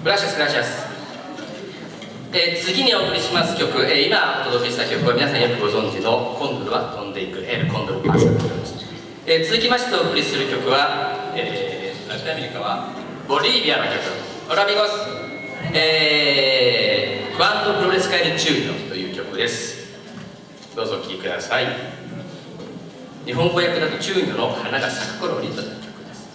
グラシアスグラシアス。次にお送りします曲、今お届けした曲は皆さんよくご存知のコンドルは飛んでいくエルコンドルパーサーでございます。続きましてお送りする曲は、ラテンアメリカはボリビアの曲、オラミゴス、クアンド・プロレスカイル・チューニョという曲です。どうぞお聴きください。日本語訳だとチューニョの花が咲く頃にという曲です。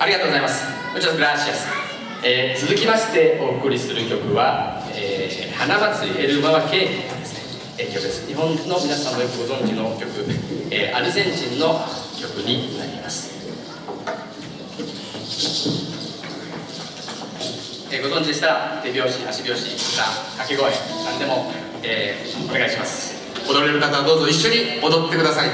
ありがとうございます。Muchas gracias。続きましてお送りする曲は、花祭りエルマワケですね、曲です。日本の皆さんもよくご存知の曲、アルゼンチンの曲になります。ご存知でしたら手拍子、足拍子、歌、掛け声、何でも、お願いします。踊れる方はどうぞ一緒に踊ってください。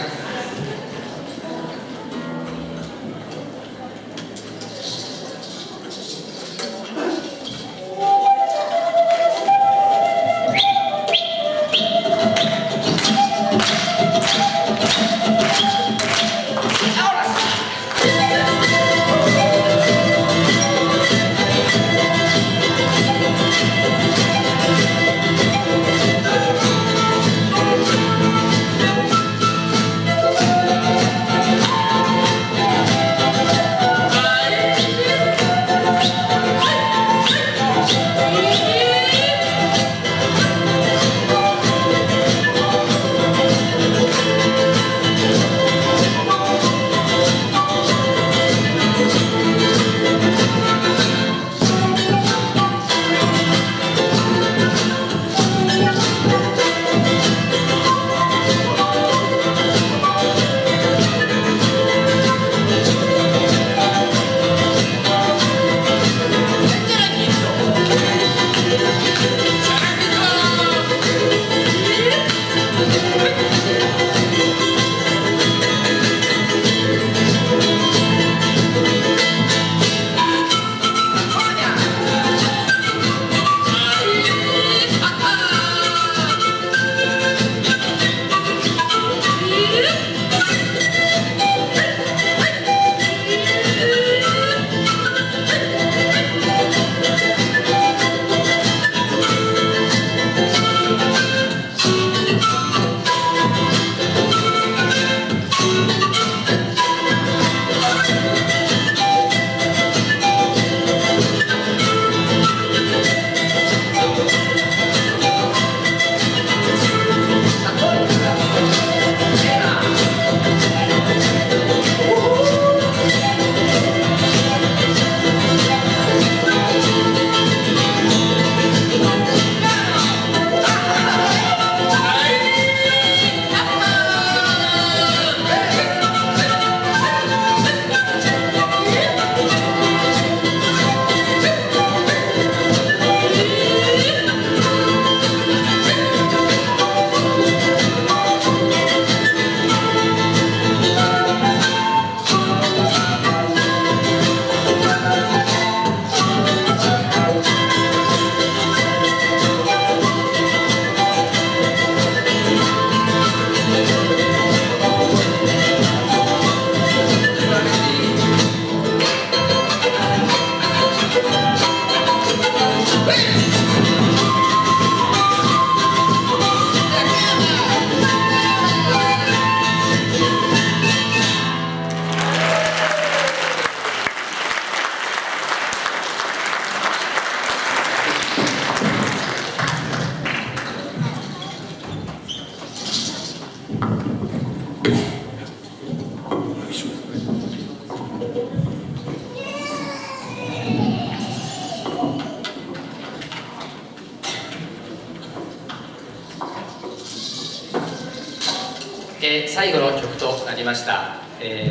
最後の曲となりました。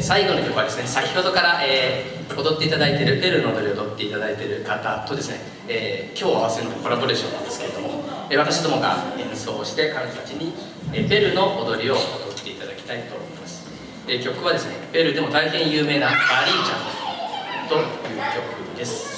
最後の曲はですね、先ほどから、踊っていただいているペルーの踊りを踊っていただいている方とですね、今日合わせるのコラボレーションなんですけれども、私どもが演奏をして彼女たちに、ペルーの踊りを踊っていただきたいと思います。曲はですね、ペルーでも大変有名なバリーチャンという曲です。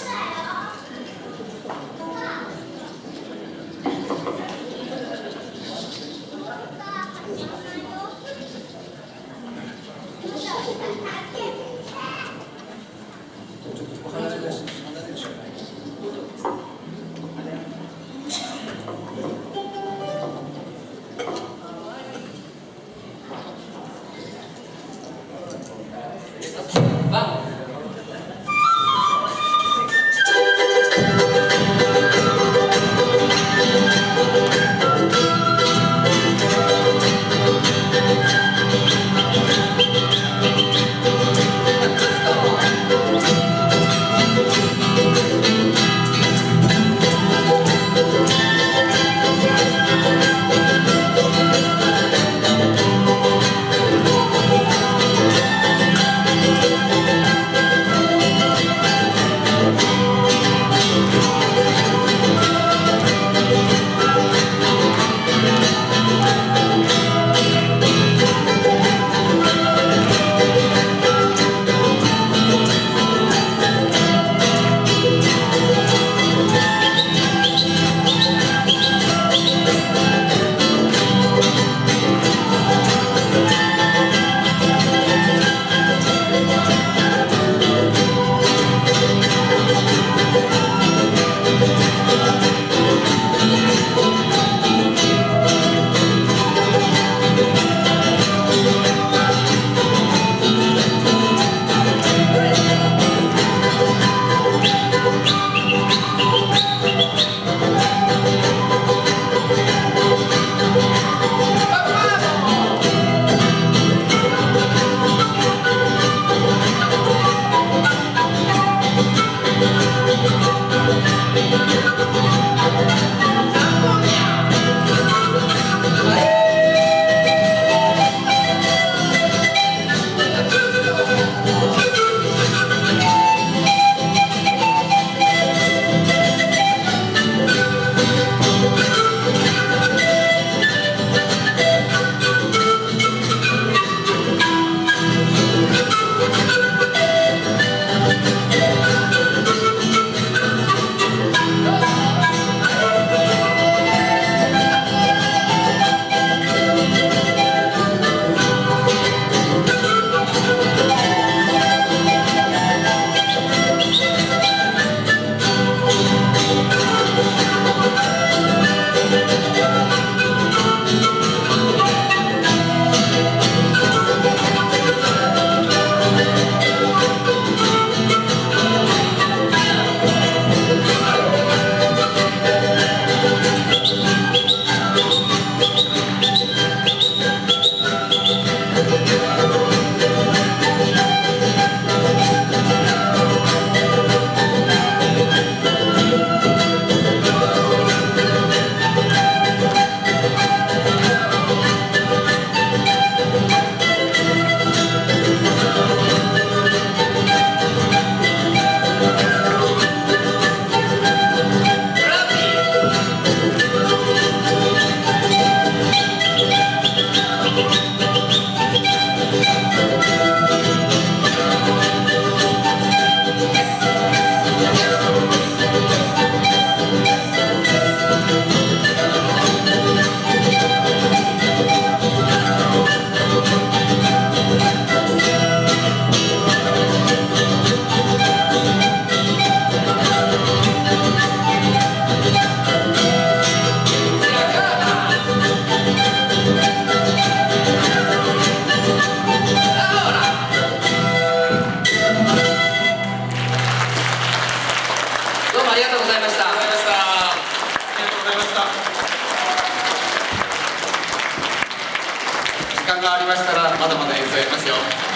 間がありましたらまだまだ演奏やりますよ。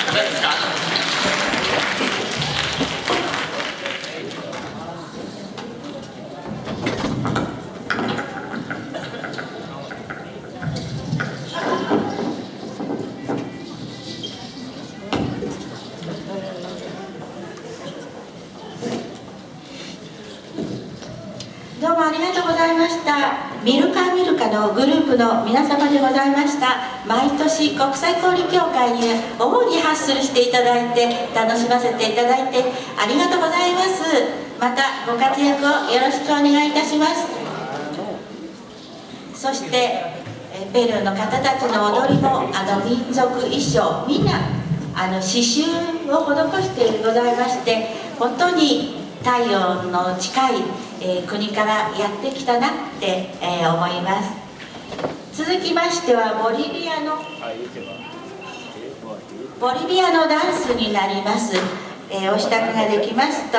大丈夫ですか？どうもありがとうございました。ミルカのグループの皆様でございました。毎年国際交流協会に主にハッスルしていただいて楽しませていただいてありがとうございます。またご活躍をよろしくお願いいたします。そしてペルーの方たちの踊りも民族衣装みんな刺繍を施してございまして、本当に太陽の近い国からやってきたなって、思います。続きましてはボリビアのダンスになります。お支度ができますと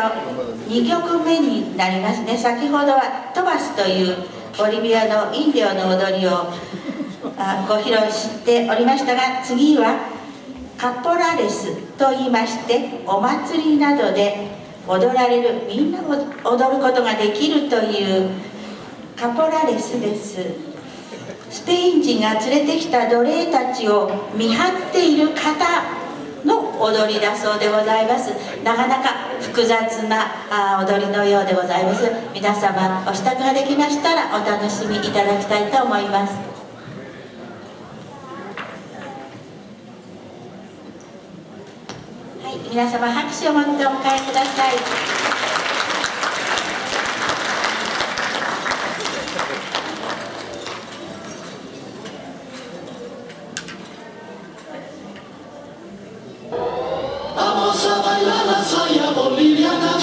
2曲目になりますね。先ほどはトバスというボリビアのインディオの踊りをご披露しておりましたが、次はカポラレスと言いまして、お祭りなどで踊られる、みんな踊ることができるというカポラレスです。スペイン人が連れてきた奴隷たちを見張っている方の踊りだそうでございます。なかなか複雑な踊りのようでございます。皆様お支度ができましたらお楽しみいただきたいと思います。はい、皆様拍手を持ってお迎えください。Vamos a bailar la saya boliviana.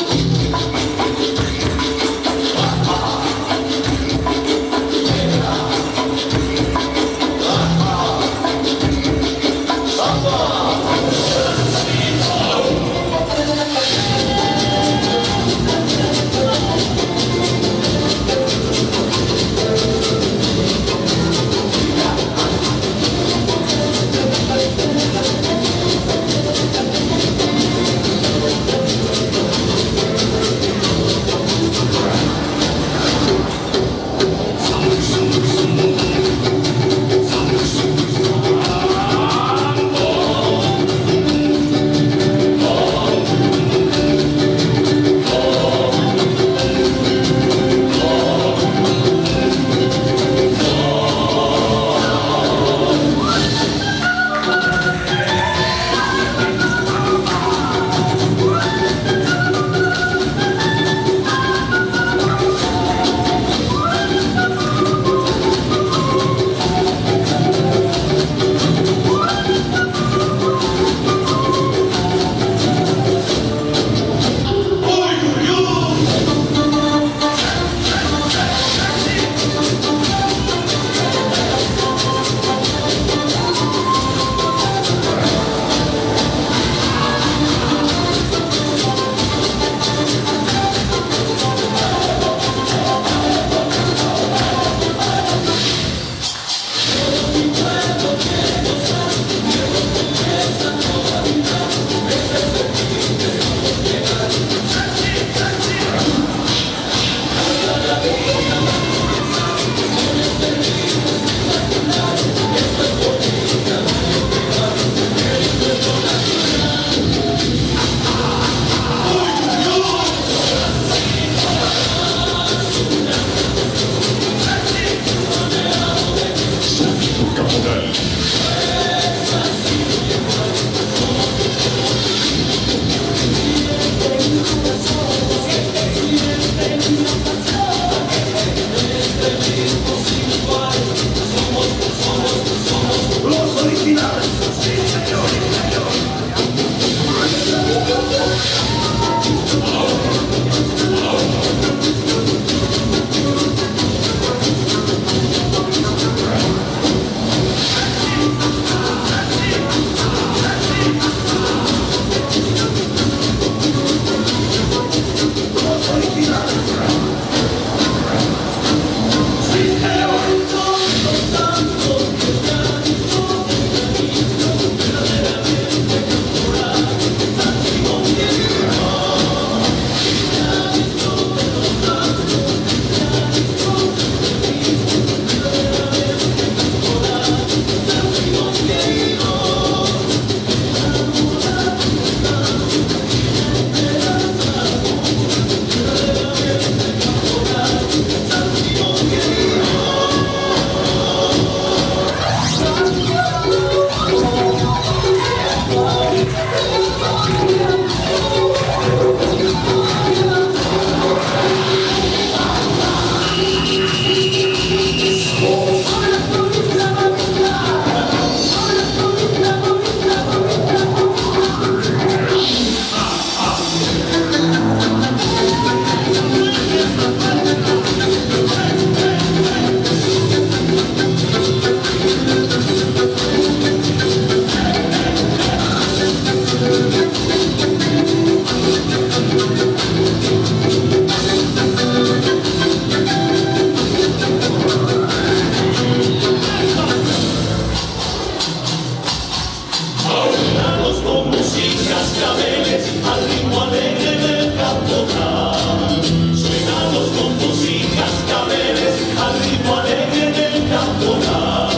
Florides al ritmo alegre del capotal. Suenan los bombos y cascabeles al ritmo alegre del capotal.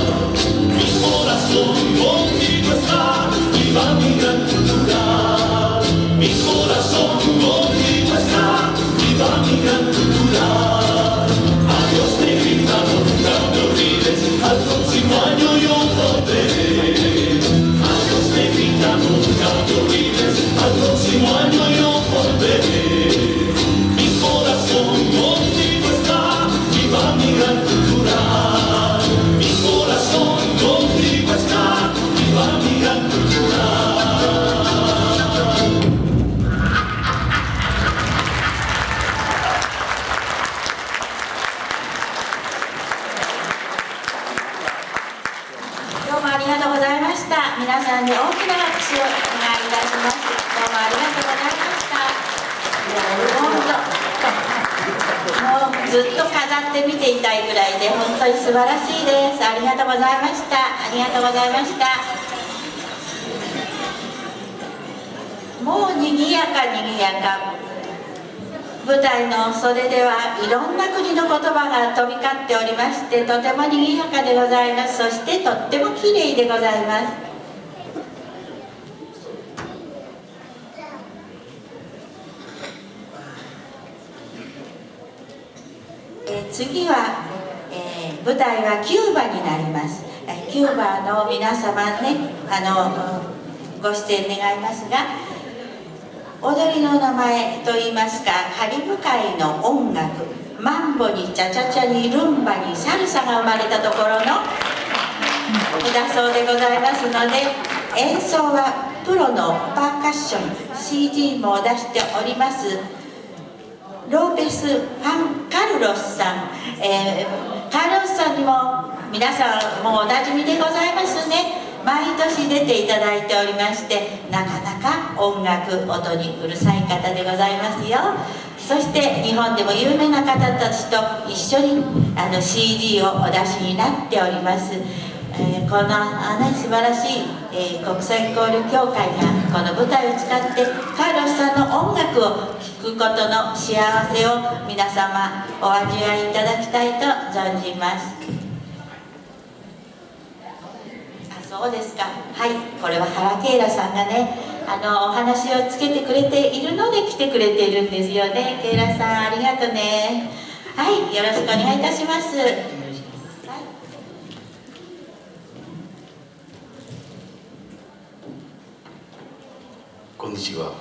Mi corazón contigo está, viva mi gran cultural. Mi corazón contigo está, viva mi gran cultural. Adiós negrita, nunca me olvides, al próximo año yo volveré. Adiós negrita, nunca me olvides, al próximo año yo volveré. Mi corazón contigo está, viva mi gran cultural. Mi corazón contigo está, viva mi gran cultural. どうもありがとうございました。皆さんに大きな拍手をお願いいたします。どうもありがとうございました。もうずっと飾って見ていたいぐらいで本当に素晴らしいです。ありがとうございました。ありがとうございました。もうにぎやかにぎやか。舞台の袖ではいろんな国の言葉が飛び交っておりまして、とてもにぎやかでございます。そしてとってもきれいでございます。次は、舞台はキューバになります。キューバの皆様ね、ご出演願いますが、踊りの名前といいますか、カリブ海の音楽、マンボにチャチャチャにルンバにサルサが生まれたところのだそうでございますので、演奏はプロのパーカッション CD も出しておりますローペス・ファン・カルロスさん、カルロスさんにも皆さんもうおなじみでございますね。毎年出ていただいておりまして、なかなか音楽音にうるさい方でございますよ。そして日本でも有名な方たちと一緒にCD をお出しになっております。この素晴らしい、国際交流協会がこの舞台を使ってカルロスさんの音楽を聴くことの幸せを皆様お味わいいただきたいと存じます。そうですか。はい、これは原ケイラさんがね、お話をつけてくれているので来てくれているんですよね。ケイラさん、ありがとうね。はい、よろしくお願いいたします。はい、こんにちは。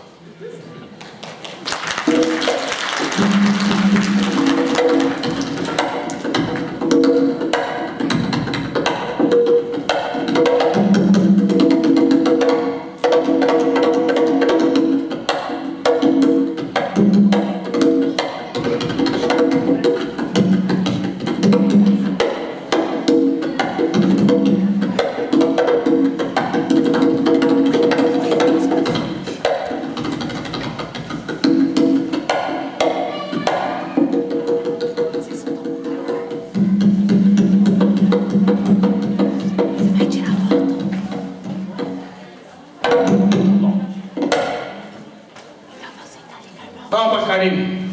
Vamos para Caribe.